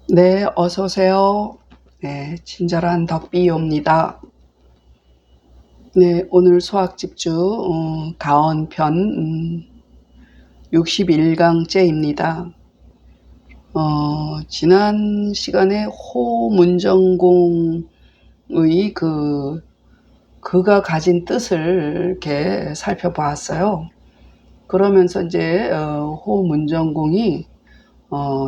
네, 어서 오세요. 네, 친절한 덕비요입니다. 네, 오늘 수학 집중 가언편 61강째입니다. 지난 시간에 호문정공의 그가 가진 뜻을 이렇게 살펴보았어요. 그러면서 이제 호문정공이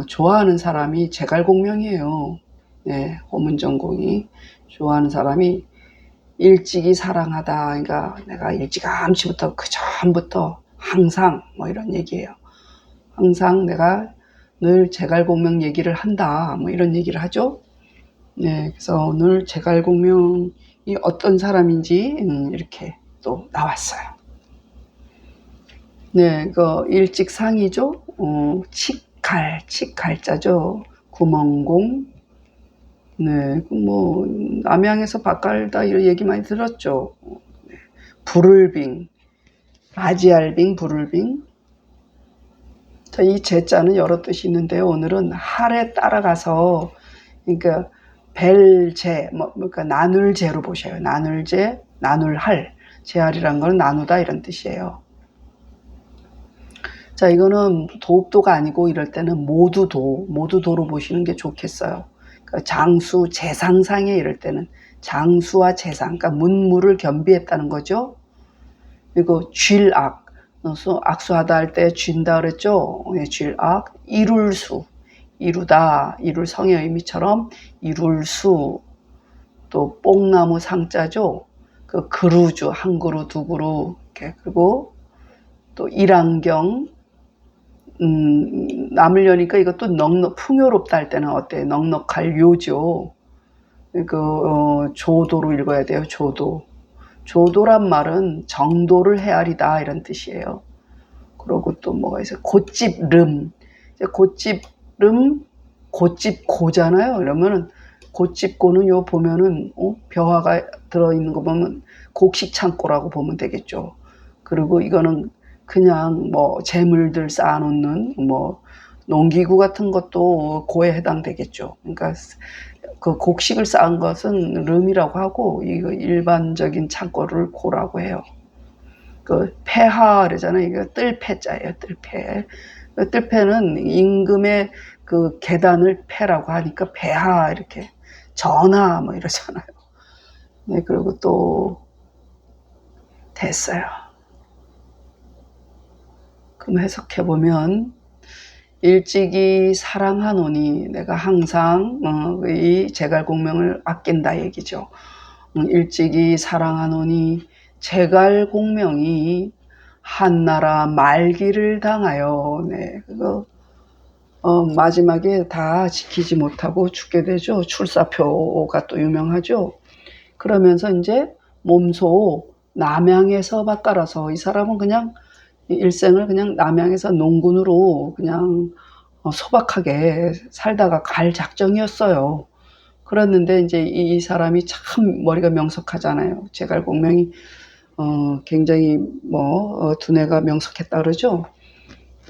좋아하는 사람이 제갈공명이에요. 네, 호문정공이 좋아하는 사람이 일찍이 사랑하다. 그러니까 내가 일찌감치부터 그 전부터 항상 뭐 이런 얘기예요. 항상 내가 늘 제갈공명 얘기를 한다. 뭐 이런 얘기를 하죠. 네, 그래서 오늘 제갈공명이 어떤 사람인지 이렇게 또 나왔어요. 네, 그 일직상이죠. 칙갈자죠. 구멍공. 네, 뭐 남양에서 밭갈다 이런 얘기 많이 들었죠. 불을빙, 아지알빙, 불을빙. 자, 이 제자는 여러 뜻이 있는데요. 오늘은 할에 따라가서, 그러니까 벨제, 그러니까 나눌제로 보셔요. 나눌제, 나눌할. 제할이란 건 나누다 이런 뜻이에요. 자, 이거는 도읍도가 아니고 이럴 때는 모두도로 보시는 게 좋겠어요. 그러니까 장수, 재상상에 이럴 때는 장수와 재상, 그러니까 문무를 겸비했다는 거죠. 그리고 쥘악, 악수하다 할 때 쥔다 그랬죠. 쥘악, 이룰수, 이루다, 이룰 성의 의미처럼 이룰수, 또 뽕나무 상자죠. 그 그루주, 한 그루, 두 그루, 이렇게. 그리고 또 일안경, 남을 여니까 이것도 풍요롭다 할 때는 어때? 넉넉할 요죠. 조도로 읽어야 돼요. 조도. 조도란 말은 정도를 헤아리다 이런 뜻이에요. 그리고 또 뭐가 있어요? 곧집름. 곧집름, 곧집고잖아요. 그러면은 곧집고는 요 보면은 벼화가 들어있는 거 보면 곡식 창고라고 보면 되겠죠. 그리고 이거는 그냥 뭐 재물들 쌓아놓는 뭐 농기구 같은 것도 고에 해당되겠죠. 그러니까 그 곡식을 쌓은 것은 름이라고 하고 이거 일반적인 창고를 고라고 해요. 그 폐하 그러잖아요. 이거 뜰패자예요. 뜰패. 뜰패는 임금의 그 계단을 패라고 하니까 폐하 이렇게 전하 뭐 이러잖아요. 네, 그리고 또 됐어요. 그럼 해석해 보면 일찍이 사랑하노니 내가 항상 이 제갈공명을 아낀다 얘기죠. 일찍이 사랑하노니 제갈공명이 한나라 말기를 당하여 네, 그거 마지막에 다 지키지 못하고 죽게 되죠. 출사표가 또 유명하죠. 그러면서 이제 몸소 남양에서 밭갈아서 이 사람은 그냥 일생을 그냥 남양에서 농군으로 그냥 소박하게 살다가 갈 작정이었어요. 그랬는데 이제 이 사람이 참 머리가 명석하잖아요. 제갈공명이 굉장히 두뇌가 명석했다 그러죠.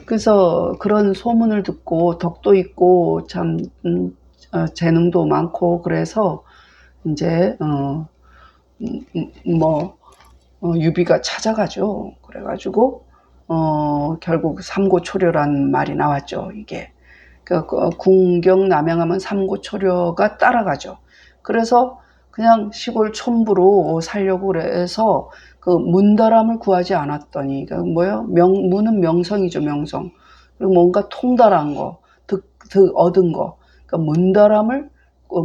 그래서 그런 소문을 듣고 덕도 있고 참 재능도 많고 그래서 이제 유비가 찾아가죠. 그래가지고 결국 삼고초려란 말이 나왔죠. 이게 궁경 남양하면 삼고초려가 따라가죠. 그래서 그냥 시골 촌부로 살려고 그래서 그 문다람을 구하지 않았더니 문은 명성이죠. 명성. 그리고 뭔가 통달한 거, 득 얻은 거. 그러니까 문다람을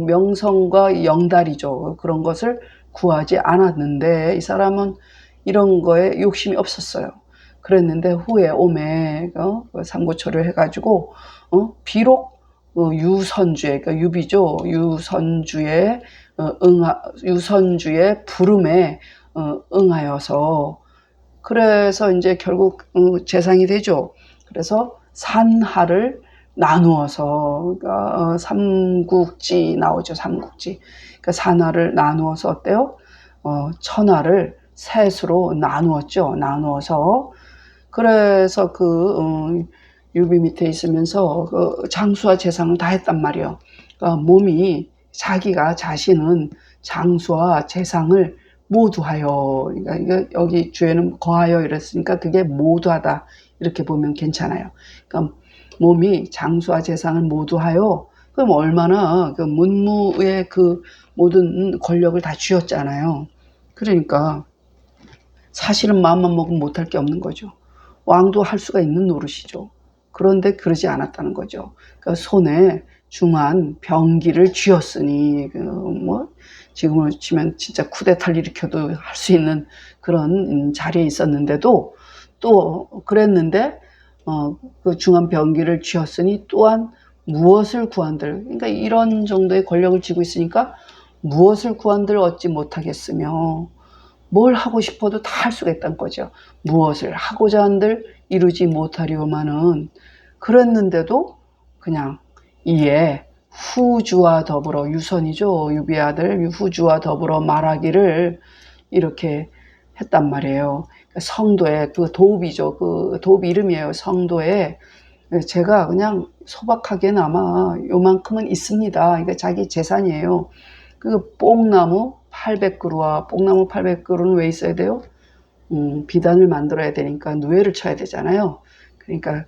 명성과 영달이죠. 그런 것을 구하지 않았는데 이 사람은 이런 거에 욕심이 없었어요. 그랬는데 후에 오매 삼고초려 해가지고 비록 유선주의, 그러니까 유비죠. 유선주의 부름에 응하여서 그래서 이제 결국 재상이 되죠. 그래서 산하를 나누어서 그러니까 삼국지 나오죠. 삼국지. 그러니까 산하를 나누어서 어때요? 천하를 셋으로 나누었죠. 나누어서 그래서 유비 밑에 있으면서 그 장수와 제상을 다 했단 말이에요. 그러니까 몸이 자기가 자신은 장수와 제상을 모두하여, 그러니까 여기 주에는 거하여 이랬으니까 그게 모두하다 이렇게 보면 괜찮아요. 그러니까 몸이 장수와 제상을 모두하여, 그럼 얼마나 그 문무의 그 모든 권력을 다 쥐었잖아요. 그러니까 사실은 마음만 먹으면 못할 게 없는 거죠. 왕도 할 수가 있는 노릇이죠. 그런데 그러지 않았다는 거죠. 그러니까 손에 중한 병기를 쥐었으니, 뭐 지금으로 치면 진짜 쿠데타를 일으켜도 할 수 있는 그런 자리에 있었는데도, 또 그랬는데 그 중한 병기를 쥐었으니 또한 무엇을 구한들, 그러니까 이런 정도의 권력을 쥐고 있으니까 무엇을 구한들 얻지 못하겠으며, 뭘 하고 싶어도 다 할 수가 있다는 거죠. 무엇을 하고자 한들 이루지 못하리오마는, 그랬는데도 그냥 이에 후주와 더불어, 유선이죠. 유비의 아들 후주와 더불어 말하기를 이렇게 했단 말이에요. 성도의 그 도읍이죠. 그 도읍 이름이에요. 성도에 제가 그냥 소박하게나마 요만큼은 있습니다. 그러니까 자기 재산이에요. 그 뽕나무 800그루와, 뽕나무 800그루는 왜 있어야 돼요? 비단을 만들어야 되니까 누에를 쳐야 되잖아요. 그러니까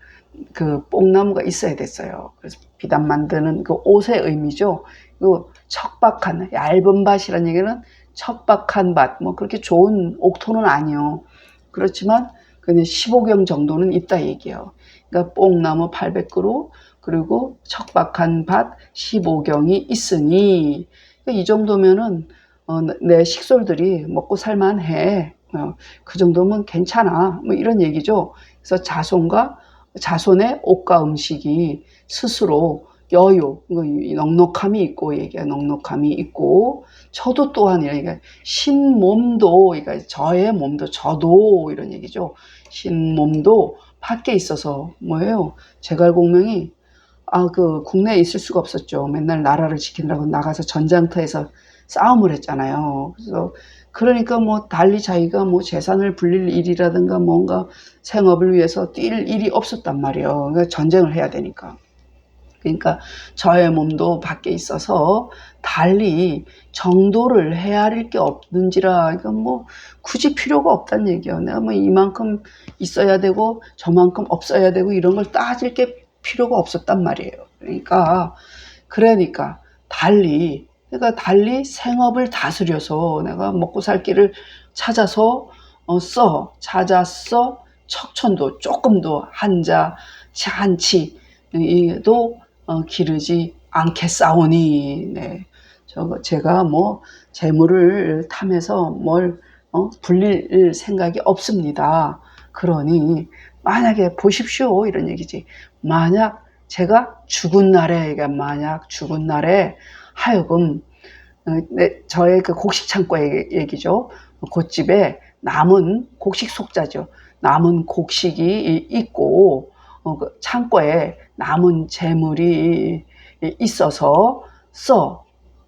그 뽕나무가 있어야 됐어요. 그래서 비단 만드는 그 옷의 의미죠. 그 척박한, 얇은 밭이라는 얘기는 척박한 밭, 뭐 그렇게 좋은 옥토는 아니요. 그렇지만 그냥 15경 정도는 있다 얘기예요. 그러니까 뽕나무 800그루, 그리고 척박한 밭 15경이 있으니, 이 정도면은 내 식솔들이 먹고 살만해. 그 정도면 괜찮아. 뭐 이런 얘기죠. 그래서 자손의 옷과 음식이 스스로 여유, 넉넉함이 있고, 얘기야, 넉넉함이 있고, 저도 또한, 그러니까 신몸도, 그러니까 저의 몸도, 저도 이런 얘기죠. 신몸도 밖에 있어서 뭐예요? 제갈공명이 그 국내에 있을 수가 없었죠. 맨날 나라를 지키느라고 나가서 전장터에서 싸움을 했잖아요. 그래서 그러니까 뭐 달리 자기가 뭐 재산을 불릴 일이라든가 뭔가 생업을 위해서 뛸 일이 없었단 말이에요. 그러니까 전쟁을 해야 되니까. 그러니까 저의 몸도 밖에 있어서 달리 정도를 헤아릴 게 없는지라, 이건 뭐 굳이 필요가 없다는 얘기예요. 내가 뭐 이만큼 있어야 되고 저만큼 없어야 되고 이런 걸 따질 게 필요가 없었단 말이에요. 그러니까 달리 생업을 다스려서 내가 먹고 살 길을 찾아서 찾았어. 척천도 조금도 한치도 기르지 않겠사오니. 네. 제가 뭐 재물을 탐해서 뭘 불릴 생각이 없습니다. 그러니 만약에 보십시오 이런 얘기지. 만약 제가 죽은 날에, 그러니까 만약 죽은 날에 하여금 저의 그 곡식 창고의 얘기죠. 곶집에 남은 곡식 속자죠. 남은 곡식이 있고 그 창고에 남은 재물이 있어서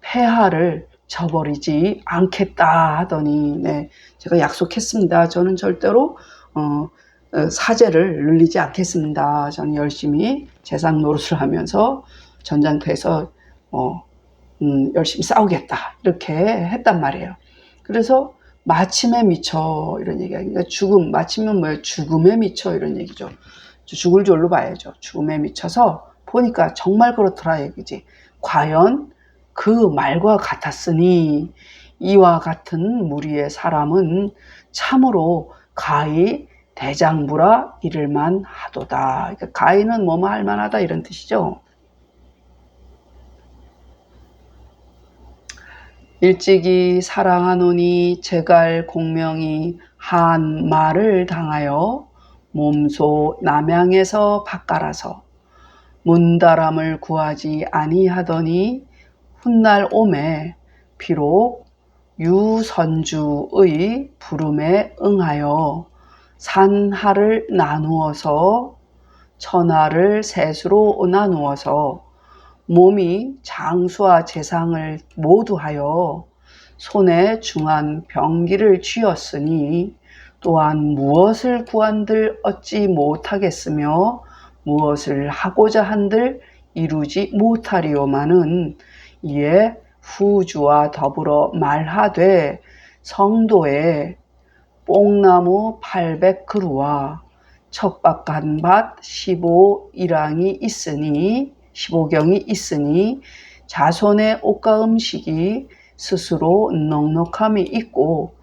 폐하를 저버리지 않겠다 하더니, 네, 제가 약속했습니다. 저는 절대로 사제를 늘리지 않겠습니다. 저는 열심히 재상 노릇을 하면서 전장터에서 열심히 싸우겠다 이렇게 했단 말이에요. 그래서 마침에 미쳐 이런 얘기야. 그러니까 마침은 뭐예요? 죽음에 미쳐 이런 얘기죠. 죽을 줄로 봐야죠. 죽음에 미쳐서 보니까 정말 그렇더라 얘기지. 과연 그 말과 같았으니 이와 같은 무리의 사람은 참으로 가히 대장부라 이를만 하도다. 그러니까 가히는 뭐뭐 할 만하다 이런 뜻이죠. 일찍이 사랑하노니 제갈 공명이 한 말을 당하여 몸소 남양에서 바깔아서 문다람을 구하지 아니하더니 훗날 오매 비록 유선주의 부름에 응하여 산하를 나누어서 천하를 셋으로 나누어서 몸이 장수와 재상을 모두하여 손에 중한 병기를 쥐었으니 또한 무엇을 구한들 얻지 못하겠으며 무엇을 하고자 한들 이루지 못하리오마는 이에 후주와 더불어 말하되 성도에 뽕나무 800그루와 척박한 밭 15일항이 있으니 15경이 있으니 자손의 옷과 음식이 스스로 넉넉함이 있고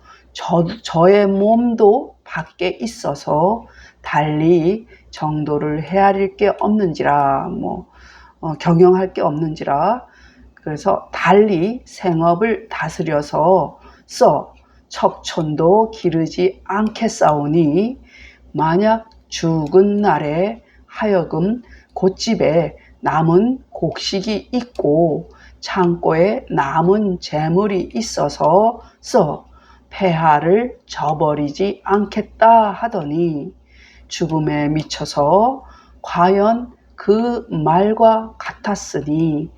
저의 몸도 밖에 있어서 달리 정도를 헤아릴 게 없는지라 경영할 게 없는지라. 그래서 달리 생업을 다스려서 척촌도 기르지 않겠사오니 만약 죽은 날에 하여금 곶집에 남은 곡식이 있고 창고에 남은 재물이 있어서 폐하를 저버리지 않겠다 하더니 죽음에 미쳐서 과연 그 말과 같았으니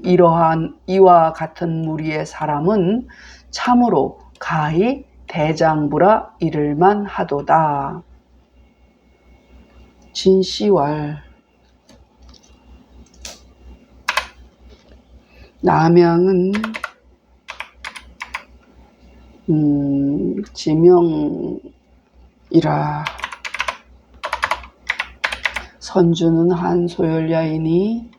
이러한 이와 같은 무리의 사람은 참으로 가히 대장부라 이를만 하도다. 진시왈. 남양은 지명이라. 선주는 한 소열야이니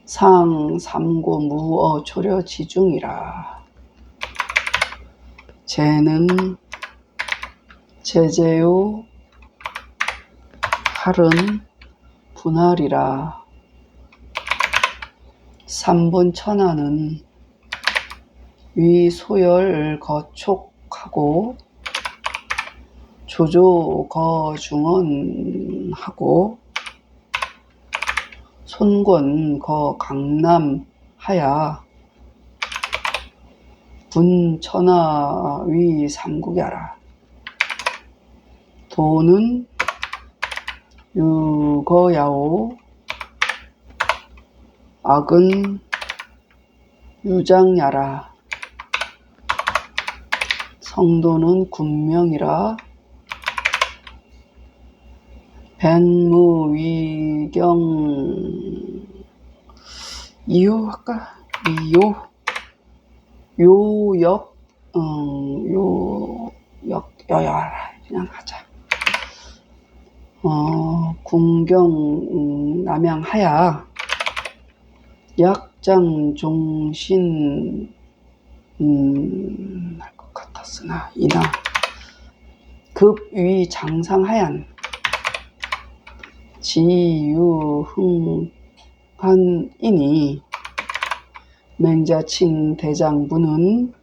상 삼고 무어 초려 지중이라. 제는 제제요 할은 분할이라. 삼분 천하는 위 소열 거촉하고 조조 거중언하고 손권 거 강남하야 분 천하 위 삼국야라. 도는 유거야오 악은 유장야라. 성도는 군명이라. 백무위경 이요 할까? 요역 여야라 그냥 하자. 궁경 남양하야 약장 종신 할 것 같았으나 이나 급위 장상하얀 지유흥한이니 맹자칭 대장부는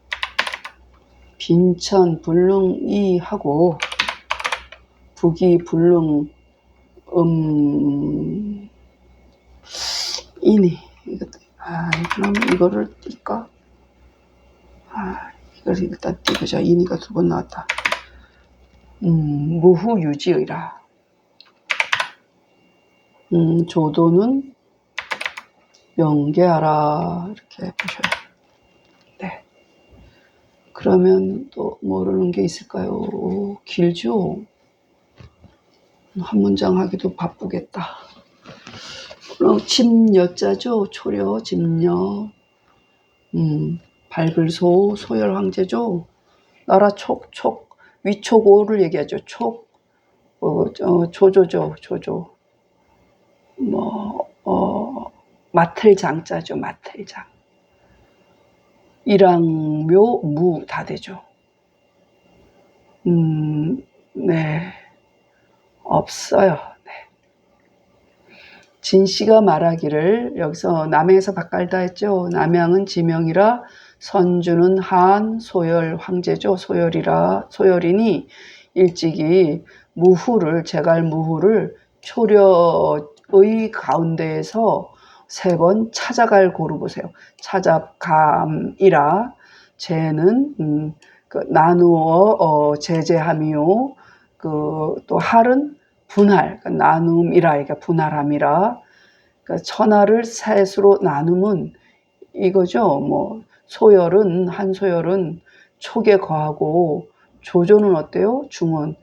빈천 불능이하고 북이 불능 이니. 그럼 이거를 뛸까? 이걸 일단 띄우자. 이니가 2번 나왔다. 무후유지의라. 조도는 명계하라. 이렇게 보셔요. 네. 그러면 또 모르는 게 있을까요? 길죠? 한 문장 하기도 바쁘겠다. 그럼 집여자죠. 초려, 집여. 발글소, 소열 황제죠. 나라 촉, 위촉오를 얘기하죠. 조조죠. 조조. 마틀장자죠. 마틀장. 일왕묘, 무 다 되죠. 네. 없어요. 네. 진씨가 말하기를, 여기서 남양에서 바깔다 했죠. 남양은 지명이라 선주는 한 소열 황제죠. 소열이니 일찍이 제갈 무후를 초려의 가운데에서 3번 찾아갈 고르보세요. 찾아감이라. 제는 나누어 제제함이요. 또 할은 분할, 나눔이라. 그러니까 분할함이라. 천하를 셋으로 나누면 이거죠. 소열은 한 소열은 촉에 거하고 조조는 어때요? 중원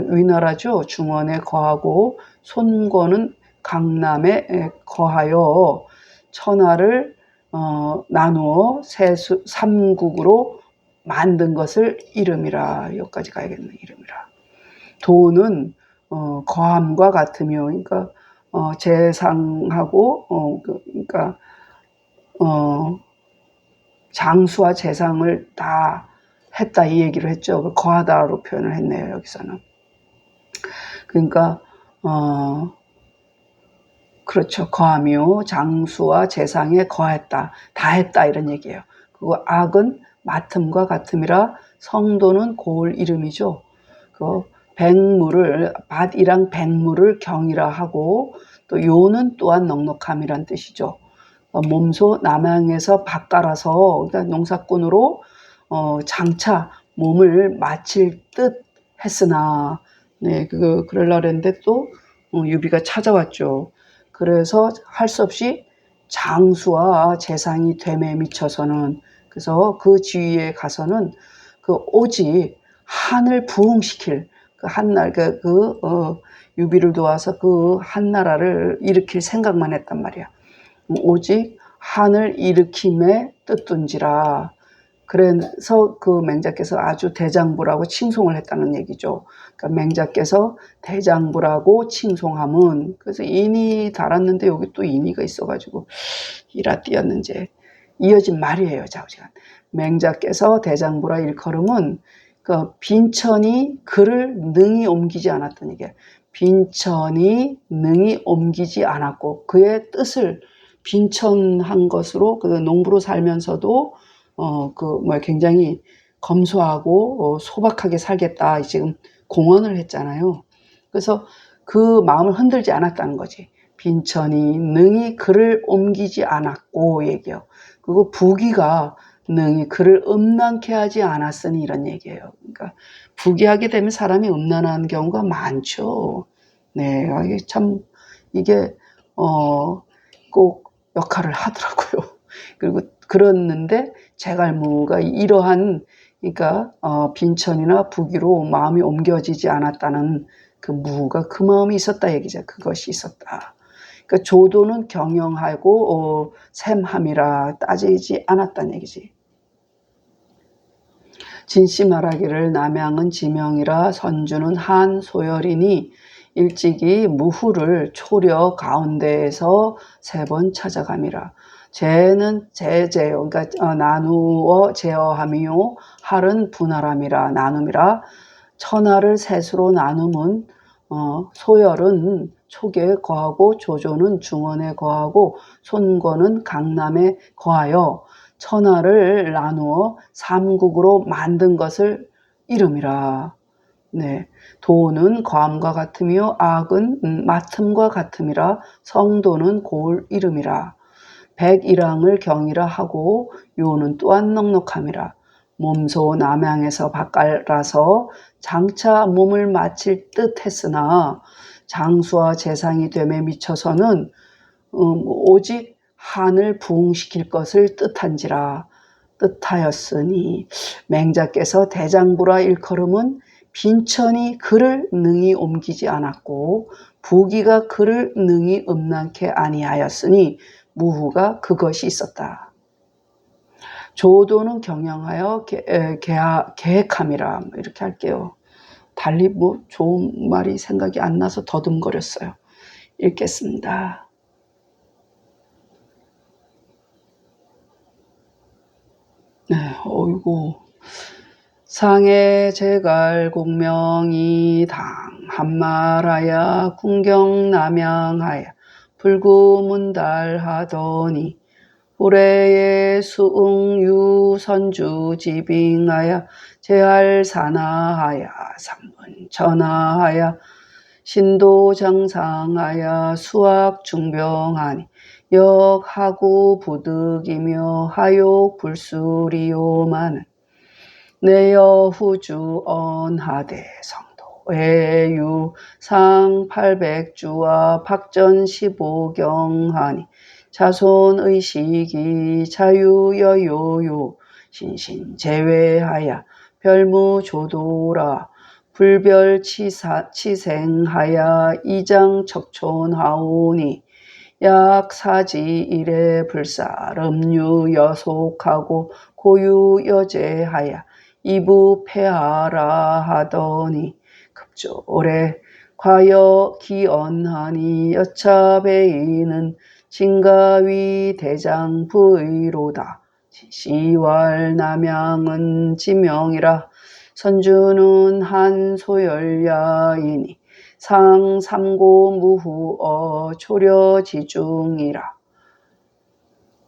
위나라죠. 중원에 거하고 손권은 강남에 거하여 천하를 나누어 삼국으로 만든 것을 이름이라. 여기까지 가야겠네. 이름이라. 도는 거함과 같으며, 그러니까 재상하고 그러니까 장수와 재상을 다 했다 이 얘기를 했죠. 거하다로 표현을 했네요. 여기서는. 그러니까 그렇죠. 거하며 장수와 재상에 거했다. 다 했다 이런 얘기예요. 그리고 악은 맡음과 같음이라. 성도는 고을 이름이죠. 그 백물을 밭이랑 백물을 경이라 하고, 또 요는 또한 넉넉함이란 뜻이죠. 몸소 남양에서 밭갈아서, 그러니까 농사꾼으로 장차 몸을 마칠 듯 했으나, 네, 그러려고 했는데 또 유비가 찾아왔죠. 그래서 할 수 없이 장수와 재상이 됨에 미쳐서는, 그래서 그 지위에 가서는 오직 한을 부흥시킬 한날 유비를 도와서 그 한나라를 일으킬 생각만 했단 말이야. 오직 한을 일으킴에 뜻둔지라. 그래서 그 맹자께서 아주 대장부라고 칭송을 했다는 얘기죠. 그러니까 맹자께서 대장부라고 칭송함은, 그래서 인이 달았는데 여기 또 인이가 있어가지고 이라 띄었는지 이어진 말이에요. 좌우지간. 맹자께서 대장부라 일컬음은 그 빈천이 그를 능히 옮기지 않았던 얘기예요. 빈천이 능히 옮기지 않았고 그의 뜻을 빈천한 것으로, 그 농부로 살면서도 굉장히 검소하고 소박하게 살겠다 지금 공언을 했잖아요. 그래서 그 마음을 흔들지 않았다는 거지. 빈천이 능히 그를 옮기지 않았고 얘기예요. 그리고 부귀가 능히 그를 음란케 하지 않았으니 이런 얘기예요. 그러니까 부귀하게 되면 사람이 음란한 경우가 많죠. 네, 이게 꼭 역할을 하더라고요. 그리고 그랬는데 제갈무가 이러한, 그러니까 빈천이나 부귀로 마음이 옮겨지지 않았다는 그 무가 그 마음이 있었다 얘기죠. 그것이 있었다. 그러니까 조도는 경영하고 샘함이라 따지지 않았다는 얘기지. 진씨 말하기를 남양은 지명이라 선주는 한 소열이니 일찍이 무후를 초려 가운데에서 3번 찾아감이라. 제는 제제요. 그러니까 나누어 제어함이요. 할은 분할함이라. 나눔이라. 천하를 셋으로 나눔은 소열은 촉에 거하고 조조는 중원에 거하고 손권은 강남에 거하여 천하를 나누어 삼국으로 만든 것을 이름이라. 네, 도는 거함과 같으며 악은 맡음과 같음이라. 성도는 고을 이름이라. 백일항을 경이라 하고 요는 또한 넉넉함이라. 몸소 남양에서 밭갈아서 장차 몸을 마칠 듯 했으나 장수와 재상이 됨에 미쳐서는 오직 한을 부흥시킬 것을 뜻하였으니 맹자께서 대장부라 일컬음은 빈천이 그를 능히 옮기지 않았고 부귀가 그를 능히 음란케 아니하였으니 무후가 그것이 있었다. 조도는 경영하여 계획함이라. 이렇게 할게요. 달리 좋은 말이 생각이 안 나서 더듬거렸어요. 읽겠습니다. 네, 어이구. 상해 제갈 공명이 당 한말하야 궁경남양하야 불구문달하더니 후래의 수응유 선주 지빙하야 제할사나하야 삼분천하하야 신도장상하야 수학중병하니 역하고 부득이며 하욕 불수리요마는 내여후주 언하대 성도 애유 상 800주와 박전 15경하니 자손의식이 자유여요요 신신제외하야 별무조도라 불별치생하야 이장척촌하오니 약사지일에 불사름유 여속하고 고유여제하야 이부폐하라 하더니 급조래 과여 기언하니 여차배이는 진가위 대장부의로다. 시왈 남양은 지명이라 선주는 한소열야이니 상삼고무후어 초려지중이라.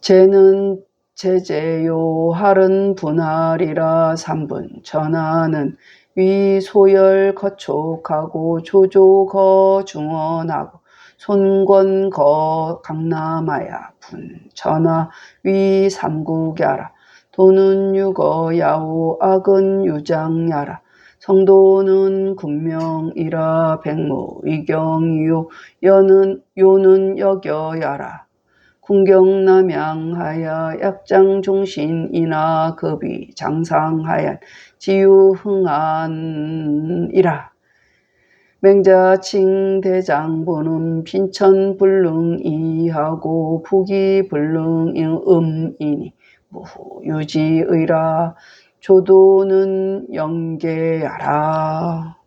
제는 제제요 할은 분할이라 삼분 전하는 위소열 거촉하고 조조거 중원하고 손권거 강남하야 분 전하 위삼국야라. 도는 유거야오 악은 유장야라. 성도는 군명이라 백무이경이요 요는 여겨야라. 궁경남양하야 약장종신이나 급이 장상하얀 지유흥안이라. 맹자칭 대장부는 빈천불능이하고 부기불능이니 무유지의라. 조도는 영계야라.